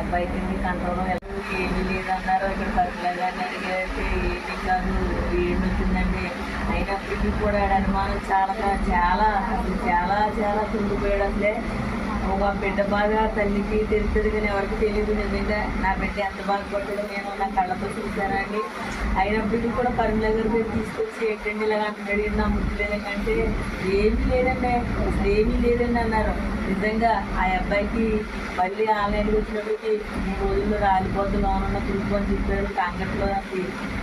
అబ్బాయికి కంట్రోల్ ఏమీ లేదన్నారు. ఇక్కడ పర్పుల గారిని అడిగారంటే ఏమీ కాదు వేడి వచ్చిందండి. అయినప్పటికీ కూడా అనుమానం చాలా చాలా అసలు చాలా చాలా తుండిపోయాడు. అసలే ఒక బిడ్డ బాధ తల్లికి తెలుస్తుంది కానీ ఎవరికి తెలియదు. నిజంగా నా బిడ్డ ఎంత బాధపడ్డాడో నేను నా కళ్ళతో చూశానండి. అయినప్పటికీ కూడా పర్మిల గారి పేరు తీసుకొచ్చి ఏంటండి ఇలా అంటున్నాడు, నా ముద్దు లేదంటే ఏమీ లేదండి అసలు ఏమీ లేదండి అన్నారు. నిజంగా ఆ అబ్బాయికి మళ్ళీ ఆన్లైన్కి వచ్చినప్పటికీ ఈ రోజుల్లో రాలిపోతు లోనున్న పురుగు అని చెప్పాడు. కాంగట్లో నాకు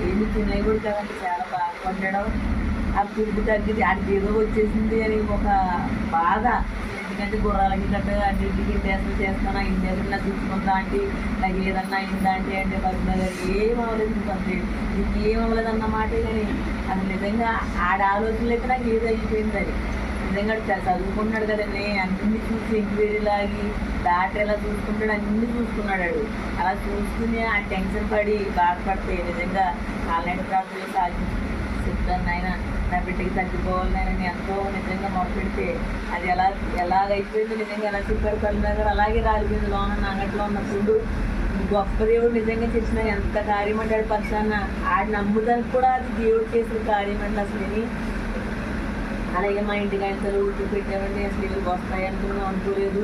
ఏమీ తినేయకూడదు కదండి, చాలా బాధపడ్డాడు. ఆ పురుగు తగ్గింది అది ఏదో వచ్చేసింది అని ఒక బాధ. ఎందుకంటే గుర్రాలకి గట్రా అన్నింటికి ఇండేషన్ చేస్తాను, ఇండేషన్ నాకు చూసుకుంటా అంటే నాకు ఏదన్నా అయిందా అంటే పర్మిల గారు ఏం అవ్వలేదు, నీకు ఏం అవ్వలేదు అన్నమాట. కానీ అసలు నిజంగా ఆడ ఆలోచనలు అయితే నాకు ఏదో అయిపోయింది. అది నిజంగా చదువుకున్నాడు కదండి, అన్ని చూసి ఎంక్వైరీ లాగి డాక్టర్ ఎలా చూసుకుంటాడు అన్నీ చూసుకున్నాడు. అలా చూసుకుని ఆ టెన్షన్ పడి బాధపడితే నిజంగా ఆన్లైన్ ప్రాంతంలో సాధించి చెప్తాను ఆయన నా బిడ్డకి తగ్గిపోవాలని ఆయన ఎంతో నిజంగా మొదలుపెడితే అది ఎలాగైపోయింది నిజంగా ఎలా చెప్పారు పర్మిల గారు అలాగే రాలిపోయింది. లోన అంగట్లో ఉన్నప్పుడు గొప్ప దేవుడు నిజంగా చేసిన ఎంత కార్యం అంటాడు పక్షాన ఆడ నమ్ముదానికి కూడా అది దేవుడు చేసిన కార్యం అంటే అసలు. అలాగే మా ఇంటికి ఆయనతో ఊరికి పెట్టామండి, అసలు ఇవి వస్తాయి అనుకున్నాం అనుకోలేదు.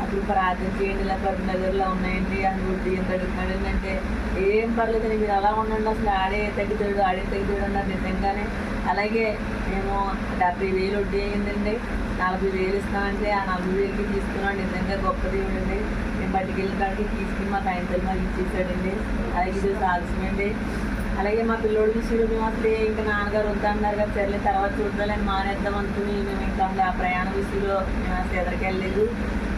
అప్పుడు ప్రార్థన చేయండి ఇలా పర్మిల గారిలో ఉన్నాయండి అని వడ్డీ ఎంత అడుగుతున్నాడు అంటే ఏం పర్లేదండి మీరు అలా ఉండండి అసలు ఆడే తగ్గుతాడు అన్నారు నిజంగానే. అలాగే మేము 70,000 వడ్డీ అయ్యిందండి, 40,000 ఇస్తామంటే ఆ 40,000కి తీసుకున్నాడు. నిజంగా గొప్ప దేవుడు అండి. మేము బయటికి కాడికి తీసుకుని మాకు ఆయనతో మాకు ఇచ్చేసాడండి. అలాగే ఇది సాధ్యమండి. అలాగే మా పిల్లోడి విషయంలో అసలు ఇంకా నాన్నగారు వద్దన్నారు కదా, సర్లే తర్వాత చూద్దాలని మానేద్దాం అనుకుని మేము ఇంకా ఆ ప్రయాణ విషయంలో మేము అసలు ఎదరికి వెళ్ళలేదు.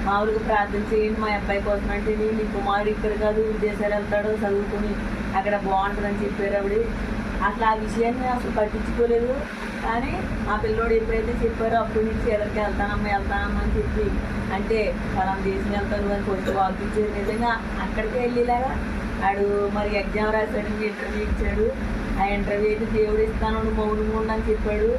మామూలుగా ప్రార్థన చేయండి మా అబ్బాయి కోసం అంటే నీ కుమారుడు ఇక్కడ కాదు విదేశాలు వెళ్తాడు చదువుకుని అక్కడ బాగుంటుందని చెప్పారు ఆవిడ. అసలు ఆ విషయాన్ని అసలు పట్టించుకోలేదు. కానీ మా పిల్లోడు ఎప్పుడైతే చెప్పారో అప్పటి నుంచి ఎదరికి వెళ్తానమ్మా అని చెప్పి అంటే మనం దేశం వెళ్తాను అని కొంచెం వాకిచ్చారు. నిజంగా అక్కడికి వెళ్ళేలాగా ఆడు మరి ఎగ్జామ్ రాశాడు, ఇంటర్వ్యూ ఇచ్చాడు. ఆ ఇంటర్వ్యూ అయితే దేవుడు ఇస్తాను మౌనంగా ఉండని చెప్పాడు.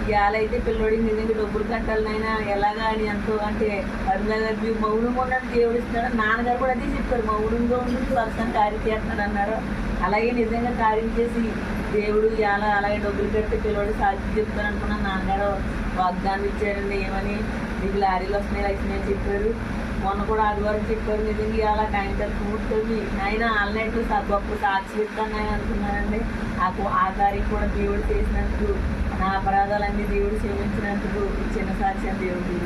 ఇవాళ అయితే పిల్లోడికి నిజంగా డబ్బులు కట్టాలనైనా ఎలాగా అని ఎంతో అంటే పర్మిల గారికి మౌనంగా ఉండని దేవుడు ఇస్తాడు. నాన్నగారు కూడా అదే చెప్పారు, మౌనంగా ఉండి వర్షం కార్యం చేస్తాడు అన్నారు. అలాగే నిజంగా కార్యం చేసి దేవుడు ఇవాళ అలాగే డబ్బులు కడితే పిల్లోడు సాధ్యం చెప్తాను అనుకున్నాను. నాన్నగారు వాగ్దానం ఇచ్చారండి, ఏమని మీకు లారీలు వస్తున్నాయి లైసెన్స్ చెప్పారు. మొన్న కూడా ఆదివారం చెప్పారు. నిజంగా అలా టైంటర్ కూర్చొని ఆయన ఆన్లైన్లో గొప్ప సాక్షి ఇస్తాను ఆయన అనుకున్నానండి. ఆ కార్యం కూడా దేవుడు చేసినందుకు నా అపరాధాలన్నీ దేవుడు క్షమించినందుకు చిన్న సాక్షి అని దేవుడు.